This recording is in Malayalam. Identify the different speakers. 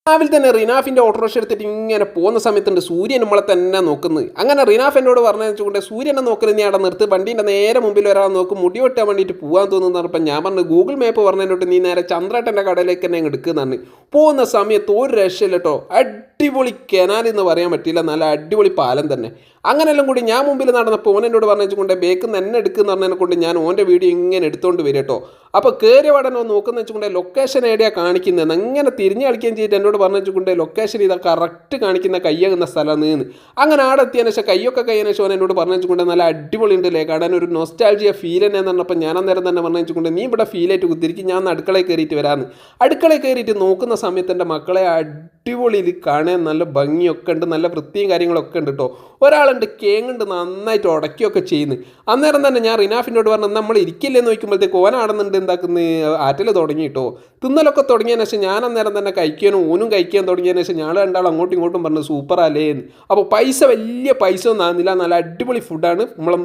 Speaker 1: രാവിലെ തന്നെ റിനാഫിൻ്റെ ഓട്ടോറിക്ഷ എടുത്തിട്ട് ഇങ്ങനെ പോകുന്ന സമയത്തുണ്ട് സൂര്യൻ നമ്മളെ തന്നെ നോക്കുന്നത്. അങ്ങനെ റിനാഫ് എന്നോട് പറഞ്ഞു വെച്ചുകൊണ്ട് സൂര്യനെ നോക്കുന്നത് നീ അവിടെ നിർത്ത്, വണ്ടീൻ്റെ നേരെ മുമ്പിൽ ഒരാൾ നോക്കും, മുടി വെട്ടാൻ വേണ്ടിയിട്ട് പോകാൻ തോന്നുന്നു പറഞ്ഞപ്പോൾ ഞാൻ പറഞ്ഞു ഗൂഗിൾ മാപ്പ് പറഞ്ഞതിനോട്ട് നീ നേരെ ചന്ദ്രേട്ടൻ്റെ കടയിലേക്ക് തന്നെ എടുക്കുന്നതാണ്. പോകുന്ന സമയത്ത് ഒരു രക്ഷയില്ല കേട്ടോ, അടിപൊളി കനാൽ എന്ന് പറയാൻ പറ്റില്ല, നല്ല അടിപൊളി പാലം തന്നെ. അങ്ങനെല്ലാം കൂടി ഞാൻ മുമ്പിൽ നടന്നപ്പോൾ ഓൻ എന്നോട് പറഞ്ഞു വെച്ചുകൊണ്ട് ബേക്ക് തന്നെ എടുക്കുന്ന പറഞ്ഞതിനെ കൊണ്ട് ഞാൻ ഓൻ്റെ വീഡിയോ ഇങ്ങനെ എടുത്തുകൊണ്ട് വരും കേട്ടോ. അപ്പോൾ കയറിയ വടനോ നോക്കുന്ന വെച്ചുകൊണ്ട് ലൊക്കേഷൻ എവിടെയാ കാണിക്കുന്നത് അങ്ങനെ തിരിഞ്ഞ് കളിക്കുകയും ചെയ്തിട്ട് എന്നോട് പറഞ്ഞു വെച്ചുകൊണ്ട് ലൊക്കേഷൻ ഇതാ കറക്റ്റ് കാണിക്കുന്ന കയ്യാകുന്ന സ്ഥലം നീന്ന്. അങ്ങനെ ആടെ എത്തിയതിനു ശേഷം കയ്യൊക്കെ കഴിയുന്ന ശേഷം എന്നോട് പറഞ്ഞു വെച്ചുകൊണ്ട് നല്ല അടിപൊളി ഉണ്ടല്ലേ കാണാൻ, ഒരു നൊസ്റ്റാൾജിയ ഫീൽ തന്നെ എന്ന് പറഞ്ഞപ്പോൾ ഞാൻ അന്നേരം തന്നെ പറഞ്ഞു വെച്ചുകൊണ്ട് നീ ഇവിടെ ഫീലായിട്ട് കുത്തിരിക്കും, ഞാൻ അടുക്കളയിൽ കയറിയിട്ട് വരാമെന്ന്. അടുക്കളയിൽ കയറിയിട്ട് നോക്കുന്ന സമയത്ത് എൻ്റെ മക്കളെ അടിപൊളിയിൽ കാണാൻ നല്ല ഭംഗിയൊക്കെ ഉണ്ട്, നല്ല വൃത്തിയും കാര്യങ്ങളൊക്കെ ഉണ്ട് കേട്ടോ. ഒരാളുണ്ട് കേങ്ങുണ്ട് നന്നായിട്ട് ഉടക്കിയൊക്കെ ചെയ്യുന്നു. അന്നേരം തന്നെ ഞാൻ റിനാഫിനോട് പറഞ്ഞു നമ്മൾ ഇരിക്കില്ലെന്ന് നോക്കുമ്പോഴത്തേക്ക് ഓനാടുന്നുണ്ട് എന്താക്കുന്നത് ആറ്റിൽ തുടങ്ങി കേട്ടോ. തിന്നലൊക്കെ തുടങ്ങിയതിന് ശേഷം ഞാൻ അന്നേരം തന്നെ കഴിക്കാനും ഓനും കഴിക്കാൻ തുടങ്ങിയതിന് ശേഷം ഞങ്ങൾ രണ്ടാളും അങ്ങോട്ടും ഇങ്ങോട്ടും പറഞ്ഞു സൂപ്പറല്ലേ എന്ന്. അപ്പോൾ പൈസ വലിയ പൈസ ഒന്നും ആകുന്നില്ല, നല്ല അടിപൊളി ഫുഡാണ്. നമ്മളൊന്ന്